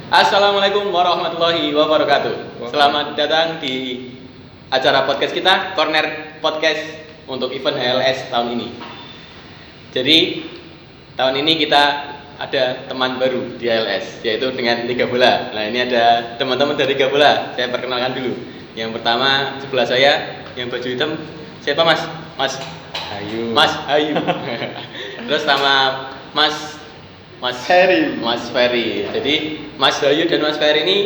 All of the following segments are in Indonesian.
Assalamualaikum warahmatullahi wabarakatuh. Selamat datang di acara podcast kita, Corner Podcast untuk event HLS tahun ini. Jadi tahun ini kita ada teman baru di HLS, yaitu dengan Liga Bola. Nah, ini ada teman-teman dari Liga Bola. Saya perkenalkan dulu. Yang pertama sebelah saya yang baju hitam, siapa Mas? Mas Ayu. Mas Ayu. Terus sama Mas Ferry. Jadi Mas Bayu dan Mas Ferry ini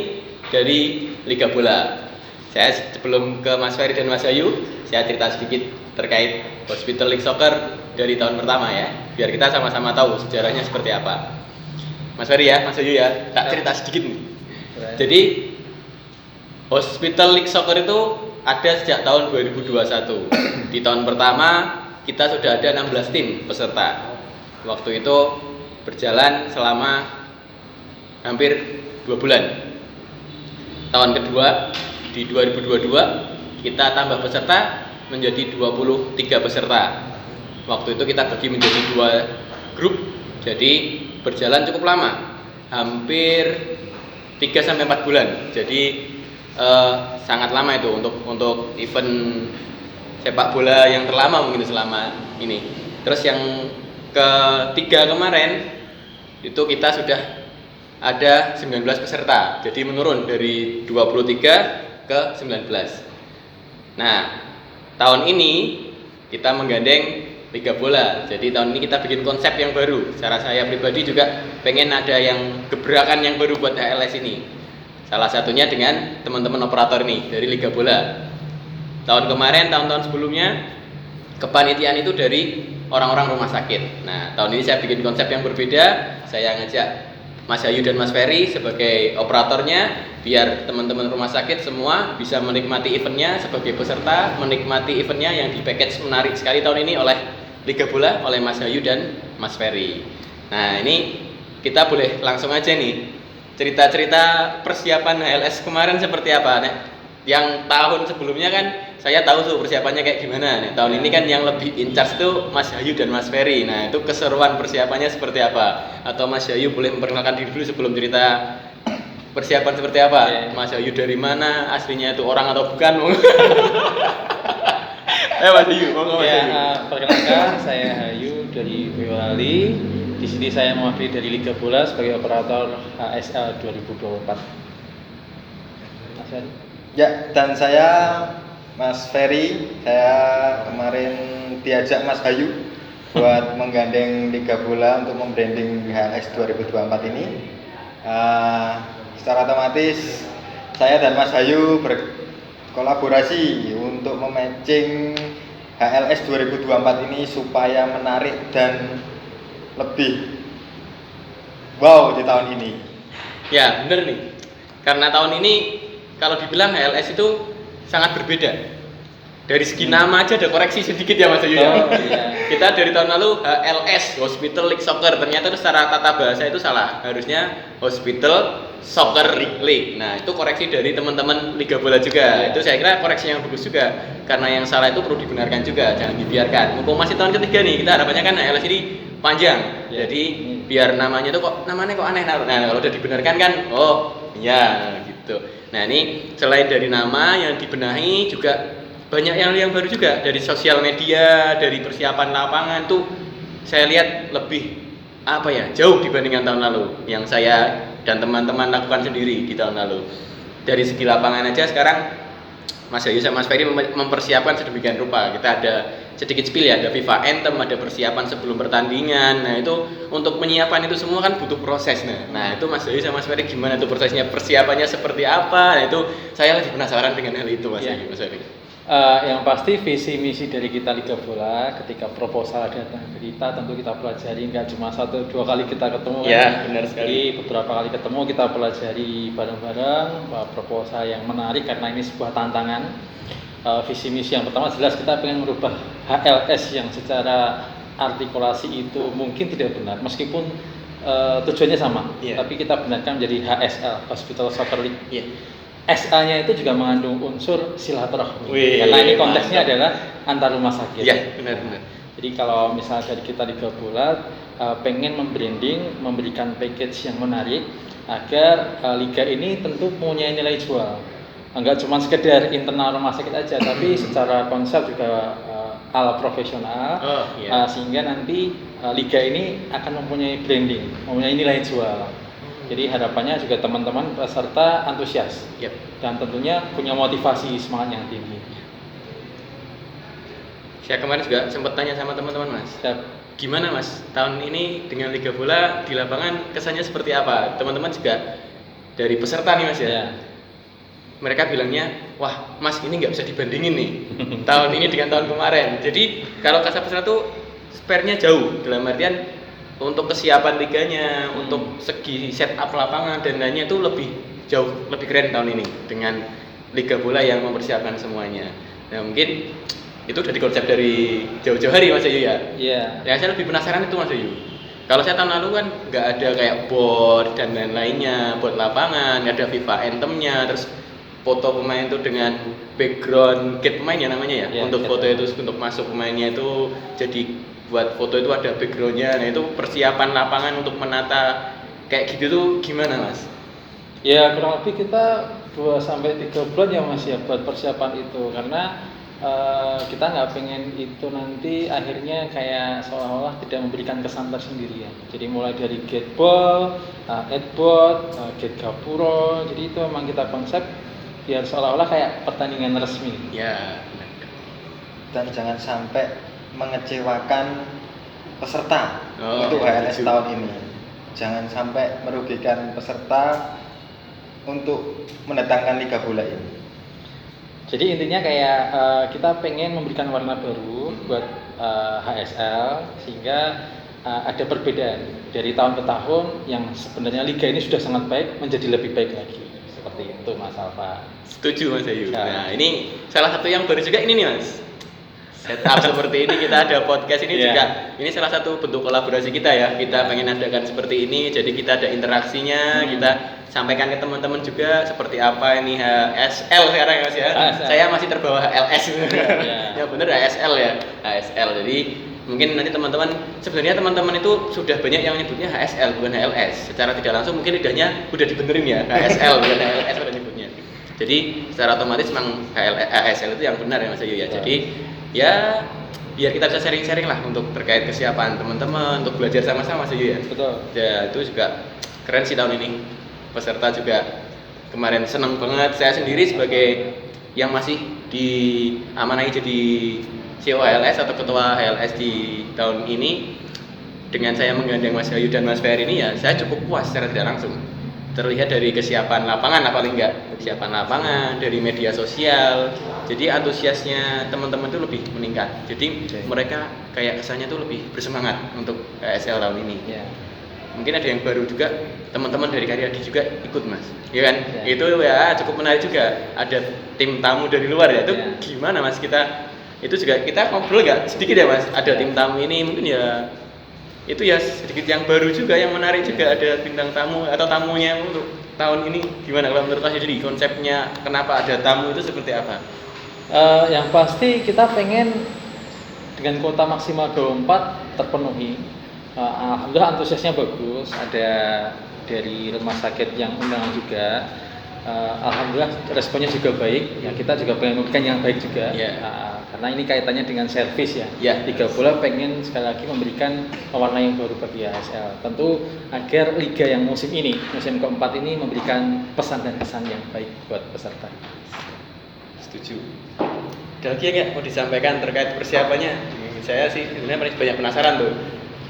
dari Liga Bola. Saya sebelum ke Mas Ferry dan Mas Bayu, saya cerita sedikit terkait Hospital League Soccer dari tahun pertama ya, biar kita sama-sama tahu sejarahnya seperti apa. Mas Ferry ya, Mas Bayu ya, tak cerita sedikit nih. Jadi Hospital League Soccer itu ada sejak tahun 2021. Di tahun pertama kita sudah ada 16 tim peserta. Waktu itu berjalan selama hampir 2 bulan. Tahun kedua di 2022 kita tambah peserta menjadi 23 peserta. Waktu itu kita bagi menjadi 2 grup, jadi berjalan cukup lama, hampir 3-4 bulan. Jadi sangat lama itu untuk event sepak bola yang terlama mungkin selama ini. Terus yang ketiga kemarin itu kita sudah ada 19 peserta, jadi menurun dari 23 ke 19. Nah, tahun ini kita menggandeng Liga Bola, jadi tahun ini kita bikin konsep yang baru. Secara saya pribadi juga pengen ada yang gebrakan yang baru buat HLS ini. Salah satunya dengan teman-teman operator nih dari Liga Bola. Tahun kemarin, tahun-tahun sebelumnya kepanitiaan itu dari orang-orang rumah sakit. Nah, tahun ini saya bikin konsep yang berbeda. Saya ngajak Mas Ayu dan Mas Ferry sebagai operatornya, biar teman-teman rumah sakit semua bisa menikmati eventnya sebagai peserta, menikmati eventnya yang di package menarik sekali tahun ini oleh Liga Bola, oleh Mas Ayu dan Mas Ferry. Nah, ini kita boleh langsung aja nih cerita-cerita persiapan HLS kemarin seperti apa, Nek? Yang tahun sebelumnya kan saya tahu tuh persiapannya kayak gimana nih. Tahun ini kan yang lebih in charge tuh Mas Ayu dan Mas Ferry. Nah, itu keseruan persiapannya seperti apa? Atau Mas Ayu boleh memperkenalkan diri dulu sebelum cerita persiapan seperti apa? Mas Ayu dari mana? Aslinya itu orang atau bukan? Mas Ayu, Mas Ayu. Perkenalkan, saya Ayu dari Boyolali. Di sini saya mewakili dari Liga Bola sebagai operator HSL 2024. Mas Ferry. Ya, dan saya Mas Ferry. Saya kemarin diajak Mas Ayu buat menggandeng Liga Bola untuk membranding HLS 2024 ini. Secara otomatis saya dan Mas Ayu berkolaborasi untuk mematching HLS 2024 ini supaya menarik dan lebih wow di tahun ini. Ya, bener nih. Karena tahun ini kalau dibilang HLS itu sangat berbeda. Dari segi nama aja ada koreksi sedikit ya Mas Ayu ya. Iya. Kita dari tahun lalu HLS, Hospital League Soccer, ternyata itu secara tata bahasa itu salah. Harusnya Hospital Soccer League. Nah, itu koreksi dari teman-teman Liga Bola juga. Itu saya kira koreksi yang bagus juga. Karena yang salah itu perlu dibenarkan juga, jangan dibiarkan. Mumpung masih tahun ketiga nih, kita harapannya kan HLS ini panjang. Jadi biar namanya kok aneh. Nah, kalau udah dibenarkan kan, oh ya gitu. Nah, ini selain dari nama yang dibenahi juga banyak yang baru juga dari sosial media, dari persiapan lapangan tuh saya lihat lebih jauh dibandingkan tahun lalu yang saya dan teman-teman lakukan sendiri di tahun lalu. Dari segi lapangan aja sekarang Mas Ayu sama Mas Ferry mempersiapkan sedemikian rupa. Kita ada sedikit spill ya, ada FIFA Anthem, ada persiapan sebelum pertandingan. Nah, itu untuk menyiapkan itu semua kan butuh proses. Nah, itu Mas Ayu sama Mas Ferry gimana tuh prosesnya, persiapannya seperti apa? Nah, itu saya lebih penasaran dengan hal itu Mas Ayu, Mas Ferry. Yang pasti visi misi dari kita Liga Bola ketika proposal datang ke kita tentu kita pelajari, nggak cuma 1-2 kali kita ketemu ya, benar sekali. Jadi beberapa kali ketemu kita pelajari bareng-bareng proposal yang menarik karena ini sebuah tantangan. Visi misi yang pertama jelas kita pengen merubah HLS yang secara artikulasi itu mungkin tidak benar meskipun tujuannya sama, tapi kita benarkan menjadi HSL, Hospital Soccer League. SA-nya itu juga mengandung unsur silaturahmi. Karena ini konteksnya adalah antar rumah sakit. Iya, benar. Jadi kalau misalnya dari kita Liga Bola pengen membranding, memberikan package yang menarik agar liga ini tentu punya nilai jual. Enggak cuma sekedar internal rumah sakit aja, tapi secara konsep juga ala profesional. Sehingga nanti liga ini akan mempunyai branding, mempunyai nilai jual. Jadi harapannya juga teman-teman peserta antusias dan tentunya punya motivasi semangat yang tinggi. Saya kemarin juga sempat tanya sama teman-teman Mas. Gimana Mas, tahun ini dengan Liga Bola di lapangan kesannya seperti apa? Teman-teman juga dari peserta nih Mas ya. Mereka bilangnya, wah Mas ini nggak bisa dibandingin nih tahun ini dengan tahun kemarin. Jadi kalau kata peserta tuh spare-nya jauh, dalam artian untuk kesiapan liganya, untuk segi setup lapangan dan lainnya itu jauh lebih keren tahun ini dengan Liga Bola yang mempersiapkan semuanya. Nah mungkin itu udah dikonsep dari jauh-jauh hari Mas Ayu ya? Iya. Ya saya lebih penasaran itu Mas Ayu. Kalau saya tahun lalu kan nggak ada kayak board dan lain-lainnya, board lapangan, nggak ada FIFA Anthem-nya, terus foto pemain itu dengan background gate pemain ya namanya ya, untuk foto itu untuk masuk pemainnya itu jadi buat foto itu ada backgroundnya. Nah itu persiapan lapangan untuk menata kayak gitu tuh gimana Mas? Ya kurang lebih kita 2-3 bulan ya Mas ya buat persiapan itu, karena kita nggak pengen itu nanti akhirnya kayak seolah-olah tidak memberikan kesan tersendiri ya. Jadi mulai dari gate ball, headboard, gate gapuro, jadi itu memang kita konsep biar seolah-olah kayak pertandingan resmi. Ya. Dan jangan sampai mengecewakan peserta untuk HLS tahun ini. Jangan sampai merugikan peserta untuk mendatangkan Liga Bola ini. Jadi intinya kayak kita pengen memberikan warna baru buat HSL sehingga ada perbedaan dari tahun ke tahun yang sebenarnya liga ini sudah sangat baik menjadi lebih baik lagi. Seperti itu Mas Alfa. Setuju Mas Ayu. Nah ini salah satu yang baru juga ini nih Mas. Setup seperti ini, kita ada podcast ini juga. Ini salah satu bentuk kolaborasi kita ya. Kita pengen adakan seperti ini, jadi kita ada interaksinya, kita sampaikan ke teman-teman juga seperti apa ini HSL sekarang ya Mas ya. Saya masih terbawa HLS. Ya benar HSL ya. HSL. Jadi mungkin nanti sebenarnya teman-teman itu sudah banyak yang nyebutnya HSL bukan HLS. Secara tidak langsung mungkin lidahnya udah dibenerin ya, HSL bukan HLS pada nyebutnya. Jadi secara otomatis memang HSL itu yang benar ya Mas Ayu ya. Jadi ya biar kita bisa sharing-sharing lah untuk terkait kesiapan teman-teman untuk belajar sama-sama Mas Ayu ya. Betul. Ya itu juga keren sih tahun ini. Peserta juga kemarin senang banget. Saya sendiri sebagai yang masih diamanai jadi CEO HLS atau ketua HLS di tahun ini, dengan saya menggandeng Mas Ayu dan Mas Ferry ini ya saya cukup puas secara tidak langsung. Terlihat dari kesiapan lapangan paling enggak, kesiapan lapangan, dari media sosial. Jadi antusiasnya teman-teman itu lebih meningkat. Jadi mereka kayak kesannya tuh lebih bersemangat untuk HSL tahun ini. Mungkin ada yang baru juga, teman-teman dari Karyadi juga ikut Mas, ya kan? Itu ya cukup menarik juga. Ada tim tamu dari luar ya, itu gimana Mas? Itu juga kita ngobrol nggak sedikit ya Mas? Ada tim tamu ini mungkin ya itu ya sedikit yang baru juga, yang menarik juga, ada bintang tamu atau tamunya untuk tahun ini gimana kalau menurut Mas jadi konsepnya kenapa ada tamu itu seperti apa? Yang pasti kita pengen dengan kuota maksimal 24 terpenuhi. Alhamdulillah antusiasnya bagus, ada dari rumah sakit yang undangan juga. Alhamdulillah responnya juga baik. Ya, kita juga pengen memberikan yang baik juga. Karena ini kaitannya dengan servis ya. Liga Bola pengen sekali lagi memberikan warna yang baru bagi HSL. Tentu agar liga yang musim keempat ini memberikan pesan dan kesan yang baik buat peserta. Setuju. Ada lagi nggak mau disampaikan terkait persiapannya? Saya sih sebenarnya banyak penasaran tuh.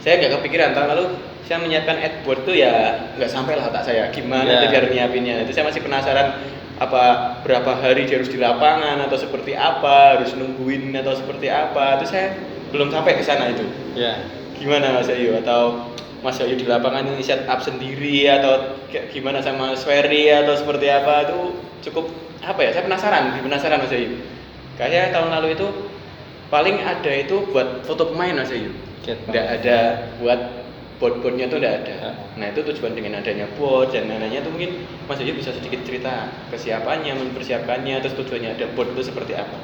Saya nggak kepikiran tahun lalu saya menyiapkan headboard tuh ya nggak sampai lah otak saya gimana biar nyiapinnya. Itu saya masih penasaran apa berapa hari dia harus di lapangan atau seperti apa, harus nungguin atau seperti apa. Itu saya belum sampai ke sana itu. Gimana Mas Ayu, atau Mas Ayu di lapangan ini set up sendiri atau gimana sama Mas Ferry atau seperti apa, itu cukup apa ya, saya penasaran Mas Ayu. Kayaknya tahun lalu itu paling ada itu buat foto pemain Mas Ayu. Nggak ada buat board-boardnya tuh nggak ada. Nah itu tujuan dengan adanya board dan lainnya tuh mungkin Mas Ayu bisa sedikit cerita kesiapannya, mempersiapkannya, terus tujuannya ada board itu seperti apa?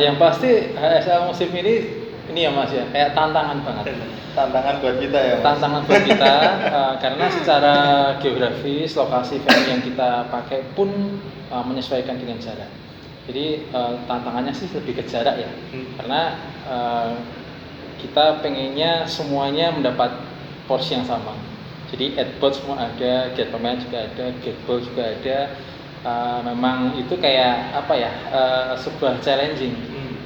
Yang pasti HSL musim ini ini ya Mas ya, kayak tantangan banget. Tantangan buat kita ya, Mas. Tantangan buat kita karena secara geografis lokasi venue yang kita pakai pun menyesuaikan dengan jarak. Jadi tantangannya sih lebih ke jarak ya, karena kita pengennya semuanya mendapat porsi yang sama. Jadi headboard semua ada, gate pemain juga ada, gate ball juga ada. Memang itu kayak apa ya, sebuah challenging.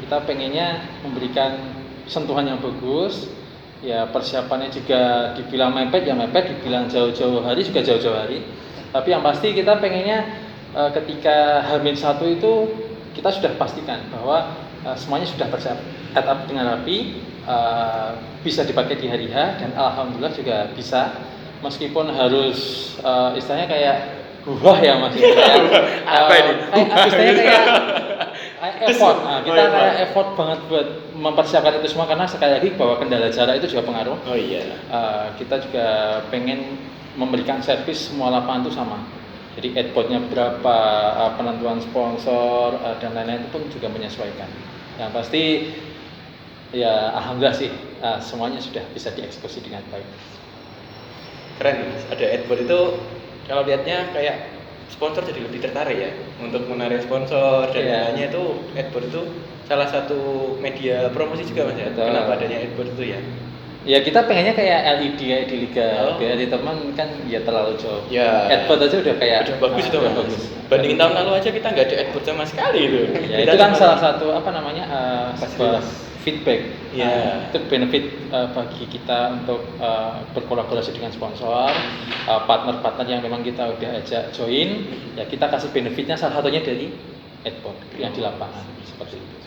Kita pengennya memberikan sentuhan yang bagus. Ya persiapannya juga dibilang mepet ya mepet, dibilang jauh-jauh hari juga jauh-jauh hari. Tapi yang pasti kita pengennya ketika H-1 itu kita sudah pastikan bahwa semuanya sudah tersiap set up dengan rapi, bisa dipakai di hari H dan alhamdulillah juga bisa. Meskipun harus istilahnya kayak ya Mas. Apa ini? Istilahnya kayak effort. Kita kayak effort banget buat mempersiapkan itu semua karena sekali lagi bahwa kendala jarak itu juga pengaruh. Oh iya. Kita juga pengen memberikan servis semua lapangan itu sama. Jadi headboardnya berapa, penentuan sponsor dan lain-lain itu pun juga menyesuaikan. Yang pasti ya alhamdulillah sih semuanya sudah bisa dieksekusi dengan baik. Keren Mas, ada headboard itu kalau lihatnya kayak sponsor jadi lebih tertarik ya untuk menarik sponsor dan lainnya. Itu headboard itu salah satu media promosi juga Mas ya. Betul. Kenapa adanya headboard itu ya? Ya kita pengennya kayak LED kayak di Liga BRI teman kan ya terlalu jauh. Ya. Headboard aja udah kayak Udah bagus itu Mas. bagus. Bandingin tahun lalu aja kita nggak ada headboard sama sekali itu. Ya, itu kan salah satu apa namanya sebuah feedback. Ya. Itu benefit bagi kita untuk berkolaborasi dengan sponsor, partner-partner yang memang kita udah ajak join. Ya kita kasih benefitnya salah satunya dari headboard yang di lapangan seperti itu.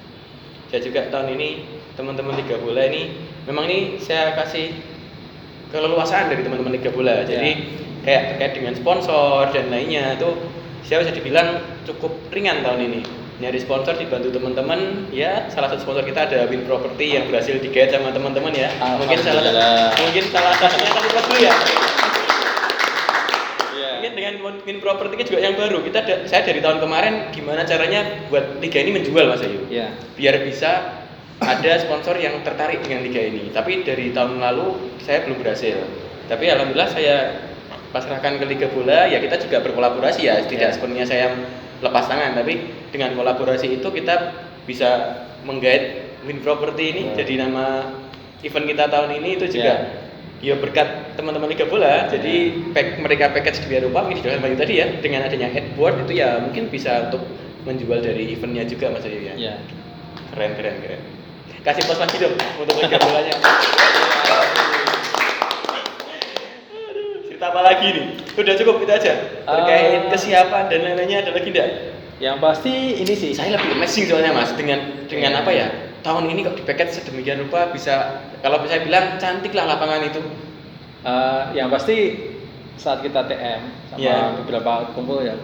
Saya juga tahun ini teman-teman Liga Bola ini memang ini saya kasih keleluasaan dari teman-teman Liga Bola. Jadi kayak terkait dengan sponsor dan lainnya itu saya bisa dibilang cukup ringan tahun ini. Nyari sponsor dibantu teman-teman, ya salah satu sponsor kita ada Win Property yang berhasil digait sama teman-teman ya. Mungkin salah satunya tapi dulu ya. Mungkin dengan Win Property juga yang baru. Saya dari tahun kemarin gimana caranya buat liga ini menjual Mas Ayu. Biar bisa ada sponsor yang tertarik dengan liga ini. Tapi dari tahun lalu saya belum berhasil. Tapi alhamdulillah saya pasrahkan ke Liga Bola, ya kita juga berkolaborasi ya. Tidak sepenuhnya saya lepas tangan, tapi dengan kolaborasi itu kita bisa menggait Win Property ini jadi nama event kita tahun ini itu juga ya berkat teman-teman Liga Bola. Jadi mereka package di rupa ini dengan Bayu tadi ya, dengan adanya headboard itu ya mungkin bisa untuk menjual dari eventnya juga Mas Ayu ya. Keren. Kasih pos lagi dong untuk Liga Bolanya. Cerita apa lagi nih? Udah cukup itu aja. Terkait kesiapan dan lain-lainnya ada lagi enggak? Yang pasti ini sih saya lebih amazing soalnya Mas dengan apa ya? Tahun ini kok di package sedemikian rupa bisa, kalau saya bilang cantik lah lapangan itu. Yang pasti saat kita TM sama beberapa kumpul ya,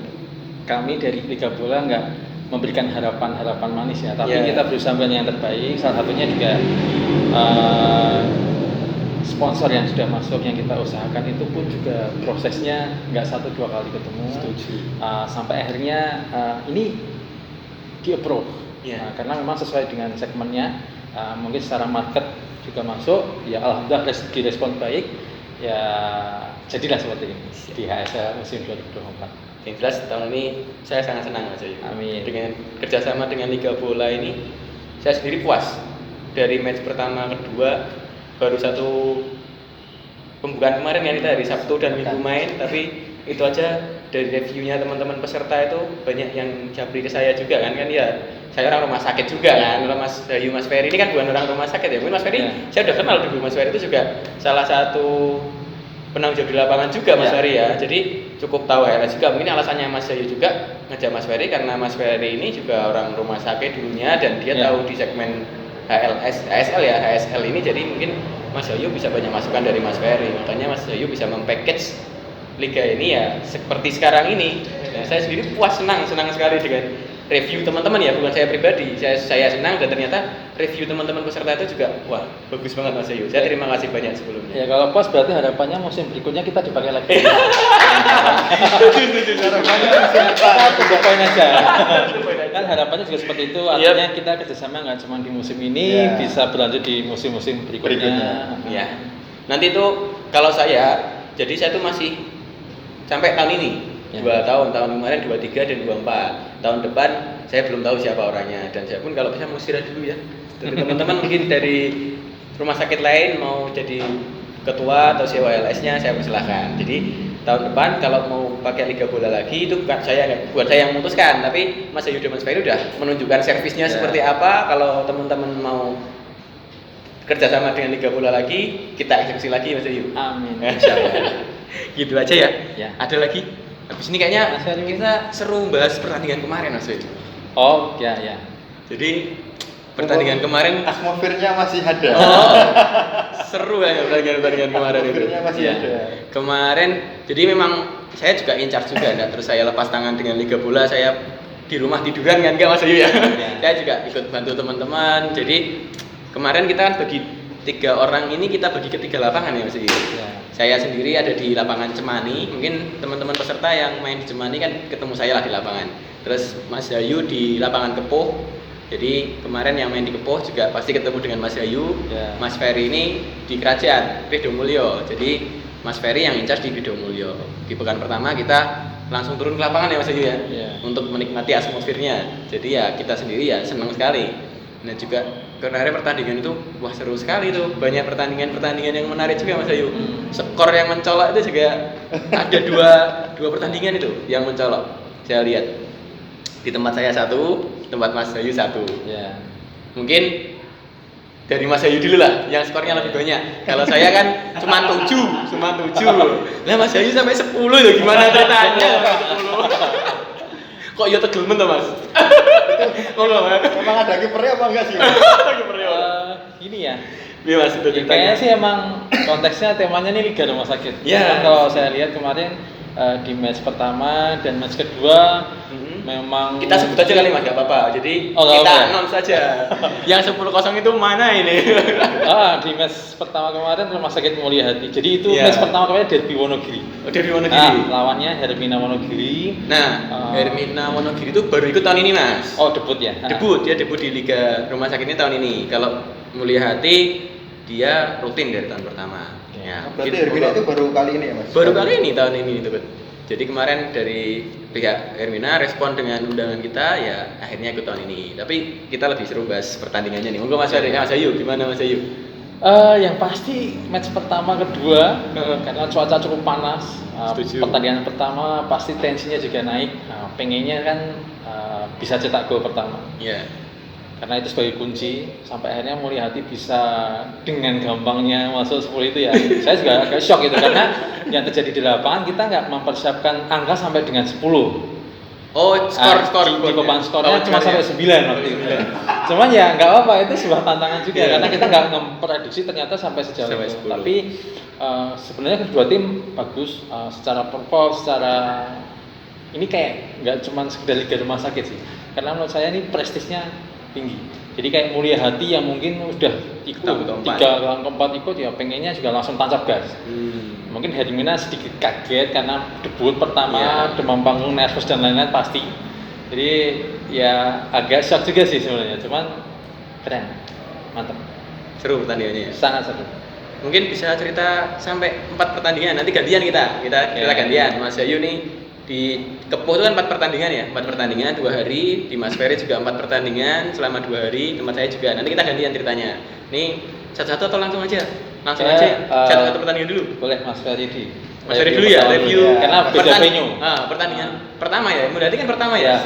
kami dari Liga Bola nggak memberikan harapan manis ya, tapi kita berusaha yang terbaik. Salah satunya juga sponsor yang sudah masuk yang kita usahakan itu pun juga prosesnya nggak 1-2 kali ketemu. Sampai akhirnya ini di approve karena memang sesuai dengan segmennya. Mungkin secara market juga masuk ya, alhamdulillah direspon baik ya, jadilah seperti ini di HSL musim 2024. Yang jelas tahun ini saya sangat senang Mas Ayu. Amin. Dengan kerjasama dengan Liga Bola ini saya sendiri puas. Dari match pertama kedua baru satu pembukaan kemarin ya, kita hari Sabtu dan Minggu main, tapi itu aja dari reviewnya teman-teman peserta itu banyak yang japri ke saya juga kan ya, saya orang rumah sakit juga kan. Mas Bayu, Mas Ferry ini kan bukan orang rumah sakit ya, mungkin Mas Ferry saya udah kenal dulu. Mas Ferry itu juga salah satu penanggung jawab di lapangan juga Mas Ferry ya, jadi cukup tahu HLS juga. Mungkin alasannya Mas Bayu juga ngajak Mas Ferry karena Mas Ferry ini juga orang rumah sakit dulunya dan dia tahu di segmen HSL ini, jadi mungkin Mas Bayu bisa banyak masukan dari Mas Ferry, makanya Mas Bayu bisa mempackage liga ini ya seperti sekarang ini. Dan saya sendiri puas, senang sekali dengan review teman-teman ya, bukan saya pribadi. Saya senang dan ternyata review teman-teman peserta itu juga wah bagus banget Mas Bayu. Saya terima kasih banyak sebelumnya. Ya kalau puas berarti harapannya musim berikutnya kita dipakai lagi. Setuju. Harapannya musim depan. Kita poin aja. Kan harapannya juga seperti itu. Artinya kita kerjasama nggak cuma di musim ini, bisa berlanjut di musim-musim berikutnya. Iya. Nanti itu kalau saya, jadi saya tuh masih sampai tahun ini. 2 tahun kemarin 23 dan 24. Tahun depan saya belum tahu siapa orangnya, dan saya pun kalau bisa mau istirahat dulu ya. Dari teman-teman mungkin dari rumah sakit lain mau jadi ketua atau sewa LS-nya, saya persilahkan. Jadi tahun depan kalau mau pakai liga bola lagi itu bukan saya yang memutuskan, tapi Mas Ayu dan Mas Ferry udah menunjukkan servisnya seperti apa. Kalau teman-teman mau kerjasama dengan liga bola lagi, kita eksekusi lagi Mas Ayu. Amin. Insyaallah. Gitu aja ya. Ada lagi? Habis ini kayaknya kita seru bahas pertandingan kemarin Mas Ayu. Oh ya. Jadi pertandingan kemarin atmosfernya masih ada. Seru ya pertandingan kemarin itu. Masih ada. Kemarin jadi memang saya juga in charge juga, terus saya lepas tangan dengan liga bola, saya di rumah tiduran kan enggak Mas Ayu ya. Saya juga ikut bantu teman-teman. Jadi kemarin kita kan bagi 3 orang ini kita bagi ke 3 lapangan ya Mas Ayu. Saya sendiri ada di lapangan Cemani. Mungkin teman-teman peserta yang main di Cemani kan ketemu saya lah di lapangan. Terus Mas Ayu di lapangan Kepuh. Jadi kemarin yang main di Kepuh juga pasti ketemu dengan Mas Ayu. Mas Ferry ini di Kerajaan Ridho Mulyo. Jadi Mas Ferry yang in charge di Ridho Mulyo. Di pekan pertama kita langsung turun ke lapangan ya Mas Ayu ya. Untuk menikmati atmosfernya. Jadi ya kita sendiri ya senang sekali. Nah juga kemarin pertandingan itu wah seru sekali tuh. Banyak pertandingan yang menarik juga Mas Ayu. Skor yang mencolok itu juga ada dua pertandingan itu yang mencolok. Saya lihat di tempat saya 1, tempat Mas Ayu 1. Mungkin dari Mas Ayu dulu lah yang skornya lebih banyak. Kalau saya kan cuma 7. Nah Mas Ayu sampai 10 loh, gimana ceritanya? 10. Kok ya tegelmen tuh Mas? Memang ada kipernya apa enggak sih? Ini ya. Iya Mas, itu ceritanya. Kayaknya sih emang konteksnya temanya nih Liga Rumah Sakit. Kalau saya lihat kemarin di match pertama dan match kedua memang kita sebut aja kali Mas, enggak apa-apa. Jadi kita announce saja. Yang 10-0 itu mana ini? Di match pertama kemarin Rumah Sakit Mulia Hati. Jadi itu match pertama kemarin Derby Wonogiri. Derby Wonogiri. Lawannya Hermina Wonogiri. Hermina Wonogiri itu baru ikut tahun ini Mas. Debut ya. Dia debut di Liga Rumah Sakit ini tahun ini. Kalau Mulia Hati dia rutin dari tahun pertama. Berarti Hermina itu baru kali ini ya Mas? Baru kali ini tahun ini itu. Jadi kemarin dari pihak Hermina respon dengan undangan kita, ya akhirnya ikut tahun ini. Tapi kita lebih seru bahas pertandingannya nih. Monggo Mas Ayu, gimana Mas Ayu? Yang pasti match pertama kedua karena cuaca cukup panas. Pertandingan pertama pasti tensinya juga naik. Pengennya kan bisa cetak gol pertama. Karena itu sebagai kunci sampai akhirnya Mulia Hati bisa dengan gampangnya masuk 10 itu ya. Saya juga agak shock gitu karena yang terjadi di lapangan kita nggak mempersiapkan angka sampai dengan 10. Skor di papan skornya cuma sampai 9 waktu itu. Cuman ya nggak apa-apa, itu sebuah tantangan juga karena kita nggak memprediksi ternyata sampai sejauh itu. Tapi sebenarnya kedua tim bagus secara perform, secara ini kayak nggak cuma sekedar Liga Rumah Sakit sih. Karena menurut saya ini prestisnya tinggi. Jadi kayak Mulia Hati yang mungkin udah ikut 3 kali keempat ikut ya pengennya juga langsung tancap gas. Mungkin Hermina sedikit kaget karena debut pertama, demam panggung, nervous dan lain-lain pasti. Jadi ya agak shock juga sih sebenarnya. Cuman keren, mantap. Seru pertandingannya ya? Sangat seru. Mungkin bisa cerita sampai 4 pertandingan. Nanti gantian kita gantian. Mas Ayu nih di Kepuh itu kan 4 pertandingan ya, 4 pertandingan 2 hari. Di Mas Ferry juga 4 pertandingan selama 2 hari. Tempat saya juga. Nanti kita gantian ceritanya. Nih satu-satu atau langsung aja? Langsung aja. Satu pertandingan dulu. Boleh Mas Ferry Mas Ferry dulu ya, review. Karena beda venue. Pertandingan pertama ya. Berarti kan pertama ya.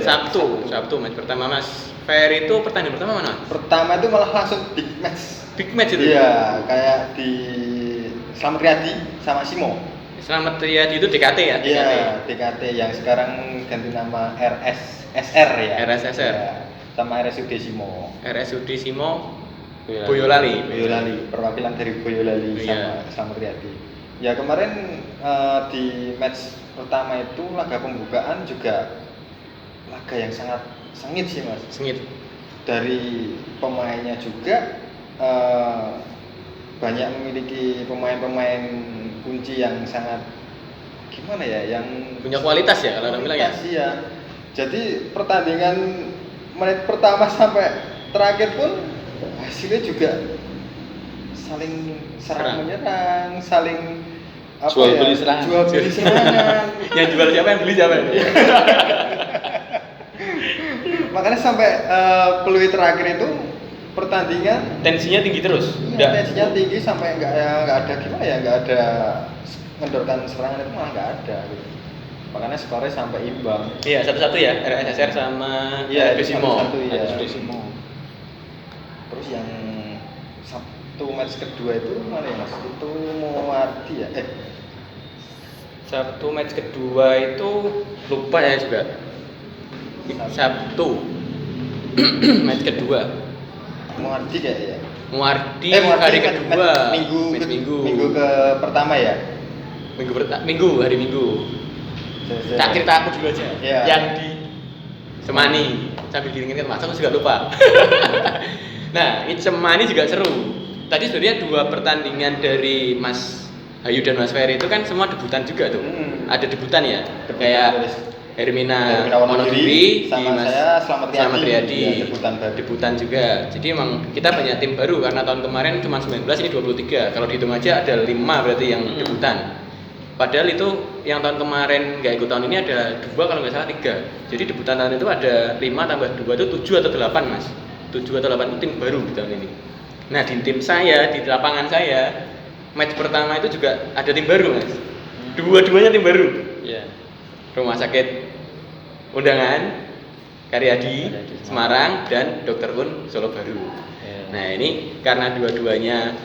Sabtu match pertama Mas Ferry itu pertandingan pertama mana? Pertama itu malah langsung big match itu. Iya, kayak di Slamet Riyadi sama Simo. Slamet Riyadi itu DKT ya? Iya, DKT yang sekarang ganti nama RSSR ya. RSSR. Ya, sama RSUD Simo. RSUD Simo Boyolali, perwakilan dari Boyolali sama Slamet Riyadi. Ya kemarin di match pertama itu laga pembukaan juga laga yang sangat sengit sih Mas. Sengit. Dari pemainnya juga banyak memiliki pemain-pemain kunci yang sangat gimana ya, yang punya kualitas ya kalau orang bilang ya. Iya. Jadi pertandingan menit pertama sampai terakhir pun hasilnya juga saling serang menyerang, saling jual beli serangan. Jual beli serangan. Yang jual siapa, yang beli siapa? Makanya sampai peluit terakhir itu pertandingan Tensinya tinggi terus. iya, tensinya tinggi sampai nggak ada gimana ya, nggak ada mengendorkan serangan itu malah nggak ada gitu. Makanya skornya sampai imbang. Iya, satu-satu ya, RSSR sama Iya, Desimo. satu-satu, iya. Desimo. Terus yang Sabtu match kedua itu mana ya Mas? Itu Muardi ya? Sabtu match kedua itu lupa ya juga. Sabtu match kedua. Muardi kayak ya. Muardi Muardi hari kan kedua. match Minggu. Minggu ke pertama ya. Hari Minggu. Tak cerita aku dulu aja. Iya. Yang di Semani sambil diinginkan Mas, aku juga lupa. Nah, ini Semani juga seru. Tadi sebenarnya 2 pertandingan dari Mas Hayu dan Mas Ferry itu kan semua debutan juga tuh. Ada debutan ya. Kayak Hermina Wonogiri sama Mas saya Slamet Riyadi. Ya, debutan juga. Jadi emang kita banyak tim baru karena tahun kemarin cuma 19, ini 23. Kalau dihitung aja ada 5 berarti yang debutan. Padahal itu yang tahun kemarin nggak ikut tahun ini ada 2 kalau nggak salah 3. Jadi debutan tahun itu ada 5 tambah 2 itu 7 atau 8 Mas. 7 atau 8 itu tim baru di tahun ini. Nah di tim saya, di lapangan saya, match pertama itu juga ada tim baru Mas. Dua-duanya tim baru. Iya. Rumah Sakit Undangan Karyadi Semarang dan Dr. Un Solo Baru. Yeah. Nah ini karena dua-duanya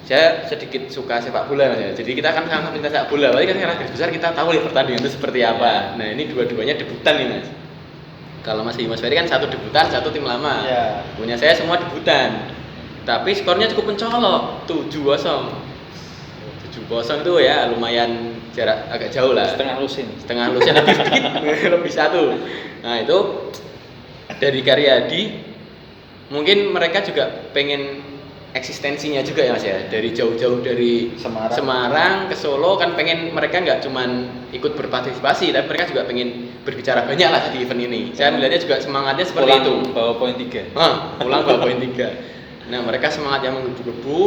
saya sedikit suka sepak bola Mas ya. Jadi kita kan sama pintar sepak bola. Berarti kan secara garis besar kita tahu ya pertandingan itu seperti apa. Nah ini dua-duanya debutan nih Mas. Kalau Mas Ferry kan 1 debutan, 1 tim lama. Yeah. Punya saya semua debutan. Tapi skornya cukup mencolok, 7-0. 7-0 itu ya lumayan jarak agak jauh lah. Setengah lusin Lebih sedikit. Lebih 1. Nah itu dari Karyadi mungkin mereka juga pengen eksistensinya juga ya Mas ya, dari jauh-jauh dari Semarang ke Solo kan pengen mereka nggak cuman ikut berpartisipasi tapi mereka juga pengen berbicara banyak lah di event ini. Saya melihatnya juga semangatnya seperti pulang itu. Bawa poin 3. Pulang bawa poin 3. Nah mereka semangat yang menggebu-gebu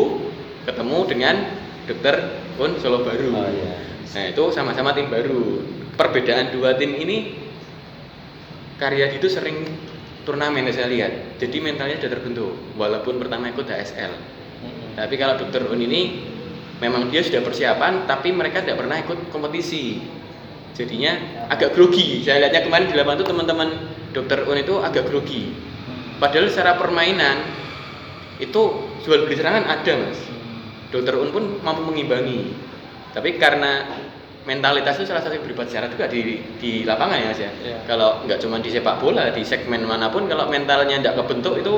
ketemu dengan Dr. Un Solo Baru. Oh, iya. Nah itu sama-sama tim baru. Perbedaan 2 tim ini Karyadi itu sering turnamen saya lihat, jadi mentalnya sudah terbentuk walaupun pertama ikut HSL. Tapi kalau Dr. Un ini memang dia sudah persiapan tapi mereka tidak pernah ikut kompetisi, jadinya agak grogi. Saya lihatnya kemarin di lapangan itu teman-teman Dr. Un itu agak grogi, padahal secara permainan itu jual beli serangan ada Mas. Dr. Un pun mampu mengimbangi, tapi karena mentalitas itu salah satu yang berubah secara juga di lapangan ya Mas ya. Kalau nggak cuma di sepak bola, di segmen manapun kalau mentalnya nggak kebentuk itu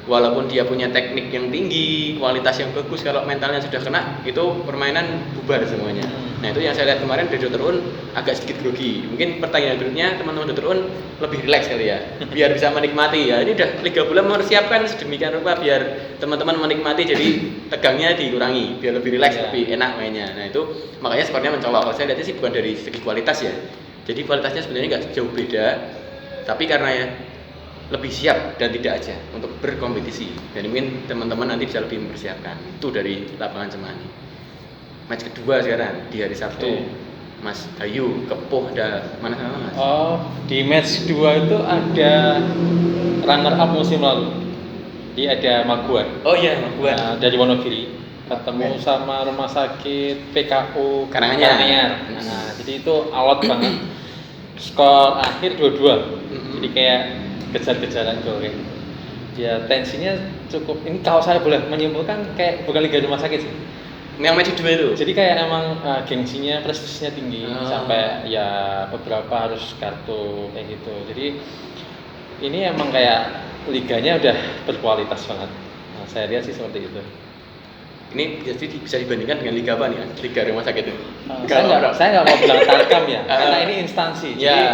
walaupun dia punya teknik yang tinggi, kualitas yang bagus, kalau mentalnya sudah kena itu permainan bubar semuanya. Nah itu yang saya lihat kemarin dari Dr. Un agak sedikit grogi. Mungkin pertandingan berikutnya teman-teman Dr. Un lebih rileks kali ya, biar bisa menikmati ya. Ini udah Liga Bola mempersiapkan sedemikian rupa biar teman-teman menikmati, jadi tegangnya dikurangi, biar lebih rileks, lebih enak mainnya. Nah itu makanya skornya mencolok. Kalau saya lihatnya sih bukan dari segi kualitas ya. Jadi kualitasnya sebenarnya nggak jauh beda, tapi karena ya lebih siap dan tidak aja untuk berkompetisi. Dan mungkin teman-teman nanti bisa lebih mempersiapkan. Itu dari lapangan Semani. Match kedua sekarang di hari Sabtu. Mas Hayu kepuh ada mana Mas? Oh, di match 2 itu ada runner up musim lalu. Dia ada Maguan. Oh iya, Maguan. Dari Wonogiri ketemu sama Rumah Sakit PKU Karanganyar. Nah, jadi itu alot banget. Skor akhir 2-2. Jadi kayak kejar-kejaran gol kayak gitu. Ya tensinya cukup. Ini kalau saya boleh menyimpulkan kayak bukan Liga Rumah Sakit sih. Yang match 2 itu. Jadi kayak emang gengsinya, prestisnya tinggi sampai ya beberapa harus kartu kayak gitu. Jadi ini emang kayak liganya udah berkualitas banget. Nah, saya lihat sih seperti itu. Ini jadi bisa dibandingkan dengan liga apa nih? Liga Rumah Sakit itu. Saya nggak mau bilang tarkam ya, karena ini instansi. Jadi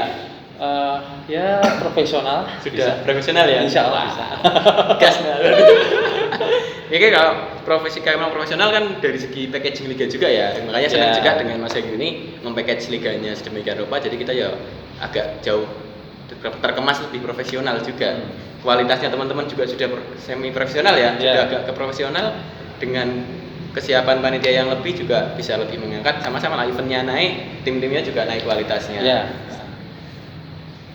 ya profesional. Sudah bisa. Profesional ya? Insya Allah bisa. Gas nggak? Ya kayak kalau profesional kan dari segi packaging liga juga ya. Makanya senang juga dengan Mas Egy ini mem-package liganya sedemikian rupa. Jadi kita ya agak jauh terkemas lebih profesional juga. Kualitasnya teman-teman juga sudah semi profesional ya, sudah agak ke profesional dengan kesiapan panitia yang lebih juga bisa lebih mengangkat, sama-sama lah eventnya naik, tim-timnya juga naik kualitasnya.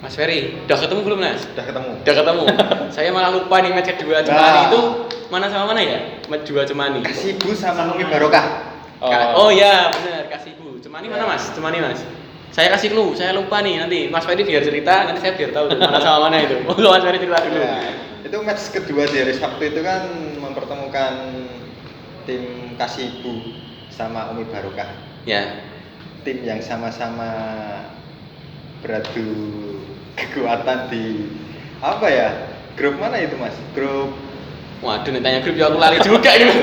Mas Ferry, udah ketemu belum Mas? Udah ketemu. Udah ketemu. Saya malah lupa nih match kedua Cemani itu mana sama mana ya? Match 2 Cemani. Kasibu sama Umi Barokah. Oh ya benar, Kasibu. Cemani mana Mas? Cemani Mas. Saya kasih clue, saya lupa nih nanti Mas Ferry biar cerita, nanti saya biar tahu tuh, mana sama mana itu. Oh, Mas Ferry cerita dulu. Ya, itu match kedua di hari Sabtu itu kan mempertemukan tim Kasibu sama Umi Barokah. Ya. Tim yang sama-sama beradu kekuatan di apa ya? Grup mana itu Mas? Grup. Waduh, nih tanya grup ya aku lari juga ini.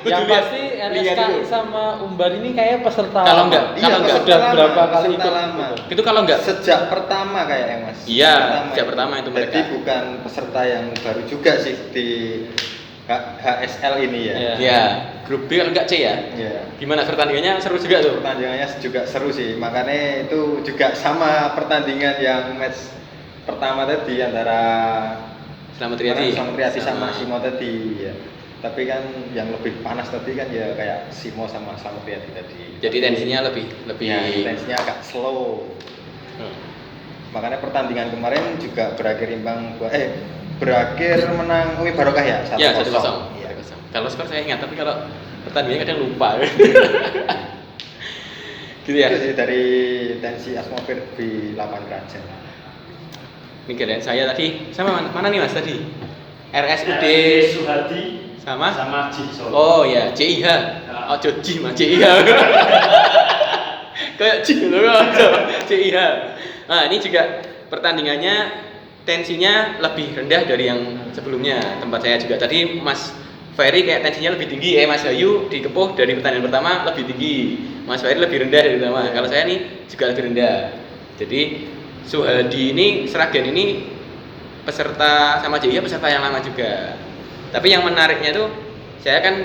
Yang pasti RSKI sama Umbar ini kayak peserta. Kalau enggak sudah berapa kali ikut lama. Itu kalau enggak sejak pertama kayaknya Mas. Iya, sejak pertama itu mereka. Jadi bukan peserta yang baru juga sih di HSL ini ya. Iya. Grup B kalau enggak C ya. Iya. Gimana pertandingannya seru juga tuh? Pertandingannya juga seru sih. Makanya itu juga sama pertandingan yang match pertama tadi antara Selamat Riyadi sama Simo tadi ya. Tapi kan yang lebih panas tadi kan ya kayak Simo sama Selamat Riyadi tadi. Jadi tensinya lebih ya, tensinya agak slow. Makanya pertandingan kemarin juga berakhir imbang berakhir menang Umi Barokah ya 1-0. Ya, 1-0. Ya. Kalau skor saya ingat, tapi kalau pertandingan kadang lupa. Gitu ya. Itu sih dari tensi atmosfer di lapangan kerja. Ini kirain saya tadi sama mana nih Mas tadi? RSUD Suhardi sama Jisol. Oh ya, CIH. Oh, Joji mah CIH. Kayak Ji loh, CIH. Nah, ini juga pertandingannya tensinya lebih rendah dari yang sebelumnya. Tempat saya juga tadi Mas Ferry kayak tensinya lebih tinggi, Mas Bayu di Kepuh dari pertandingan pertama lebih tinggi. Mas Ferry lebih rendah dari pertama. Kalau saya nih juga lebih rendah. Jadi Suhadi ini, Seragen ini peserta sama JIH peserta yang lama juga. Tapi yang menariknya tuh saya kan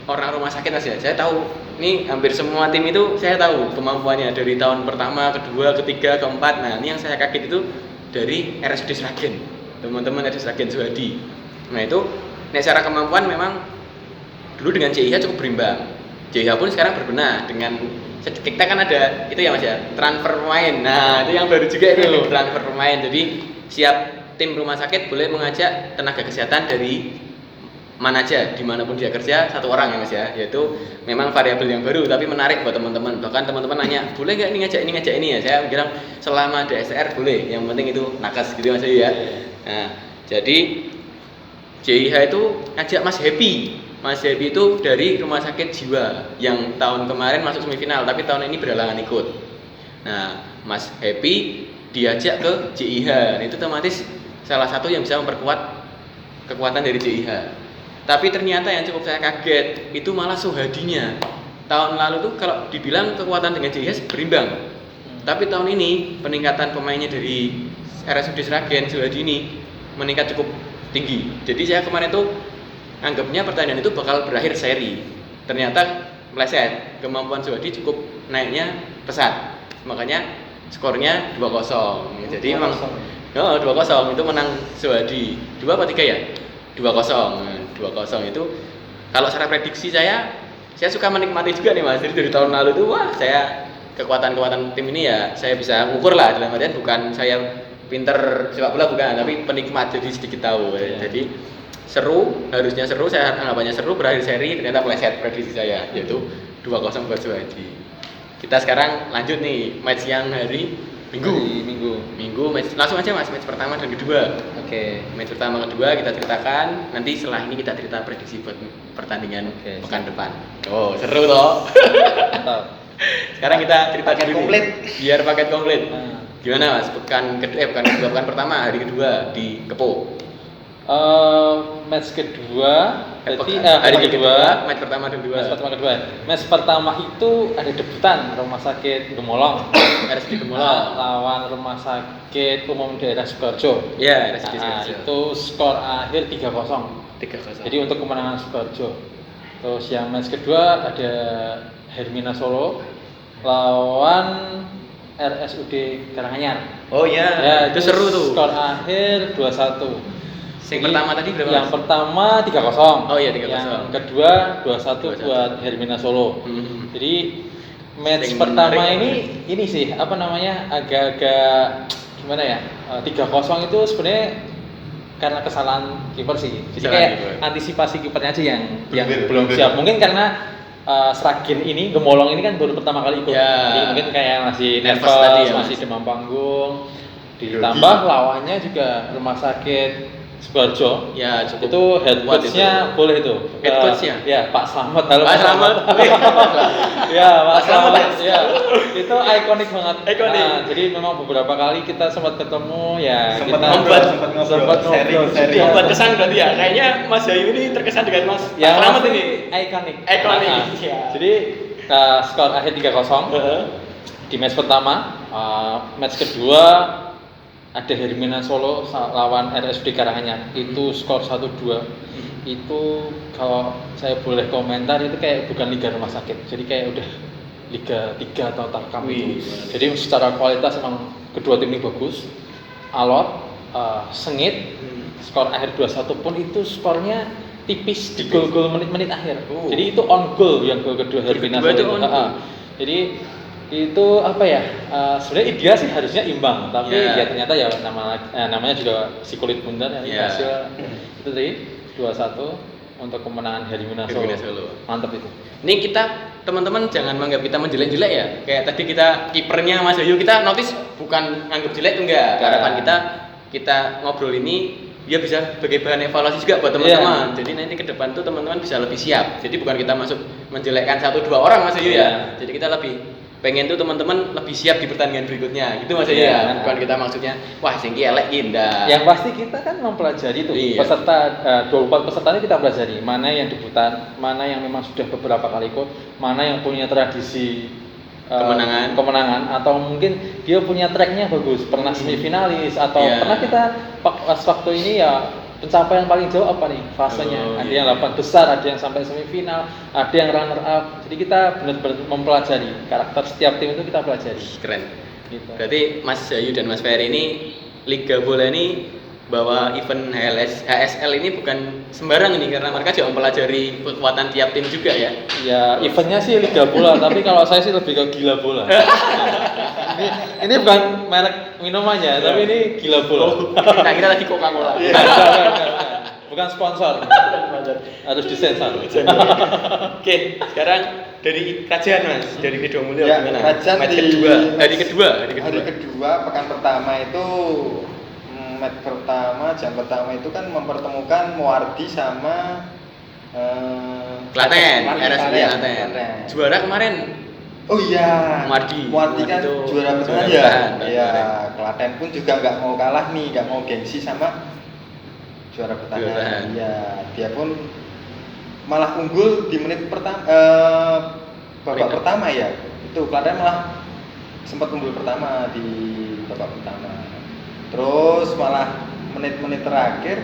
orang rumah sakit Mas ya. Saya tahu ini hampir semua tim itu saya tahu kemampuannya dari tahun pertama, kedua, ketiga, keempat. Nah, ini yang saya kaget itu dari RSUD Seragen. Teman-teman RSUD Seragen Suhadi. Nah, itu secara kemampuan memang dulu dengan JIH cukup berimbang. JIH pun sekarang berbenah dengan kita kan ada itu ya Mas ya, transfer pemain. Nah, itu yang baru juga itu transfer pemain. Jadi siap tim rumah sakit boleh mengajak tenaga kesehatan dari mana aja, dimanapun dia kerja, satu orang ya Mas ya. Yaitu memang variabel yang baru tapi menarik buat teman-teman. Bahkan teman-teman nanya, boleh nggak ini ngajak ini ya? Saya bilang selama ada SR boleh. Yang penting itu nakes gitu Mas ya. Nah, jadi JIH itu ngajak Mas Happy. Mas Happy itu dari rumah sakit jiwa yang tahun kemarin masuk semifinal tapi tahun ini berhalangan ikut. Nah, Mas Happy diajak ke JIH. Itu otomatis salah satu yang bisa memperkuat kekuatan dari JIH. Tapi ternyata yang cukup saya kaget itu malah Suhadinya. Tahun lalu tuh kalau dibilang kekuatan dengan JIH berimbang. Tapi tahun ini peningkatan pemainnya dari RSUD Seragen Suhadi ini meningkat cukup tinggi. Jadi saya kemarin tuh anggapnya pertandingan itu bakal berakhir seri. Ternyata meleset. Kemampuan Suhadi cukup naiknya pesat. Makanya skornya 2-0. Jadi memang 2-0 itu menang Suhadi. 2 apa 3 ya? 2-0. 2-0 itu kalau secara prediksi saya suka menikmati juga nih Mas. Jadi dari tahun lalu tuh wah, saya kekuatan-kekuatan tim ini ya saya bisa ngukur lah, dalam artian bukan saya pinter sepak bola bukan, tapi penikmat jadi sedikit tahu. Jadi seru, harusnya seru, saya anggapannya seru, berakhir seri, ternyata meleset prediksi saya, yaitu 2-0 buat Suhadi. Kita sekarang lanjut nih match yang hari Minggu match, langsung aja Mas, match pertama dan kedua. Oke. Match pertama kedua kita ceritakan, nanti setelah ini kita cerita prediksi buat pertandingan pekan depan. Oh, seru toh. Mantap. Sekarang kita cerita Paket dulu. komplit. Biar paket komplit. Gimana Mas, pekan pertama, hari kedua di Kepo. Match kedua, hari kedua, match pertama dan kedua. Match pertama itu ada debutan Rumah Sakit Gemolong. RSUD Gemolong lawan Rumah Sakit Umum Daerah Sukoharjo. Iya, RSUD Sukoharjo. Itu skor akhir 3-0. 3-0. Jadi untuk kemenangan Sukoharjo. Terus yang match kedua ada Hermina Solo lawan RSUD Karanganyar. Oh iya, Ya, itu seru tuh. Skor akhir 2-1. Yang pertama tadi berapa? Yang pertama 3-0. Oh iya, 3-0. Yang kedua 2-1 buat Hermina Solo. Jadi match Yang pertama menarik ini sih apa namanya agak-agak gimana ya? 3-0 itu sebenarnya karena kesalahan kiper sih. Jadi Kesalahan kayak kiper. antisipasi kipernya aja yang Belum- belum belum. siap. Mungkin karena Sragen ini Gemolong ini kan baru pertama kali ikut. Ya. Jadi mungkin kayak masih Nervous nervous, tadi ya, Mas. masih demam panggung. Ditambah lawannya juga rumah sakit Sukoharjo. Ya, cukup Itu head kuat coach-nya boleh itu. Head coach-nya? Ya, Pak Slamet. Halo Pak Slamet. Ya, Pak Pak Slamet. Slamet. Ya. Itu ikonik banget. Ikonik. Nah, jadi memang beberapa kali kita sempat ketemu ya Sempat kita ngobrol, sempat ngobrol. sempat Sharing, ngobrol sharing. juga. Membuat kesan berarti ya. Kayaknya Mas Bayu ini terkesan dengan Mas Ya, Pak Slamet pasti ini. ikonik. Ikonik, Nah, iya. Jadi skor akhir 3-0 di match pertama. Match kedua ada Hermina Solo lawan RSUD Karanganyar. Itu skor 1-2. Itu kalau saya boleh komentar itu kayak bukan liga rumah sakit. Jadi kayak udah Liga 3 atau Tarkam Wih. itu. Jadi secara kualitas emang kedua tim ini bagus. Alot, sengit. Skor akhir 2-1 pun itu skornya tipis di gol-gol menit-menit akhir. Oh. Jadi itu on goal yang gol kedua Hermina Kedua Solo itu on itu. goal. Jadi itu apa ya? Sebenarnya ideal sih harusnya imbang, tapi Ya. ya ternyata ya namanya juga si kulit bundar ya. Ya. Hasil itu tadi 2-1 untuk kemenangan Hermina Solo. Hermina Solo. Mantap itu. Ini kita teman-teman jangan menganggap kita menjelek-jelek ya. Kayak tadi kita kipernya Mas Bayu kita notice bukan anggap jelek tuh enggak. Harapan kita ngobrol ini dia bisa sebagai bahan evaluasi juga buat teman-teman. Jadi nanti ke depan tuh teman-teman bisa lebih siap. Jadi bukan kita masuk menjelekkan 1-2 orang Mas Bayu Iya. ya. Jadi kita lebih pengen tuh teman-teman lebih siap di pertandingan berikutnya. Gitu Mas Bayu Iya. ya. Bukan kita maksudnya wah sing ki elek ki ndak. Yang pasti kita kan mempelajari tuh Iya. peserta 24 peserta ini kita pelajari mana yang debutan, mana yang memang sudah beberapa kali ikut, mana yang punya tradisi kemenangan atau mungkin dia punya tracknya bagus, pernah semifinalis atau Iya. pernah kita pas waktu ini ya pencapaian paling jauh apa nih fasenya? Oh, ada iya. yang 8 besar, ada yang sampai semifinal, ada yang runner up. Jadi kita benar-benar mempelajari karakter setiap tim itu kita pelajari. Keren. Gitu. Berarti Mas Bayu dan Mas Ferry ini Liga Bola ini bahwa event HSL ini bukan sembarang ini karena mereka juga mempelajari kekuatan tiap tim juga ya. Ya eventnya sih Liga Bola, tapi kalau saya sih lebih ke gila bola. ini bukan merek minumannya, tapi ini gila bola. Nah, kita lagi Coca-Cola. Bukan sponsor. Harus disensor. Oke, sekarang dari kerajaan Mas, dari Kedua Mulyo Ya, gimana? Kerajaan Match di- kedua. Hari kedua. Hari kedua pekan pertama itu match pertama jam pertama itu kan mempertemukan Muardi sama Klaten, Klaten. RSUD Klaten. Juara kemarin. Oh iya, Muardi kan itu juara bertahan juara ya. bertahan, Iya, kemarin. Klaten pun juga nggak mau kalah nih, nggak mau gengsi sama juara Juara bertahan. bertahan. Iya, dia pun malah unggul di menit pertama, babak Peringkat. pertama ya. Itu Klaten malah sempat unggul pertama di babak pertama. Terus malah menit-menit terakhir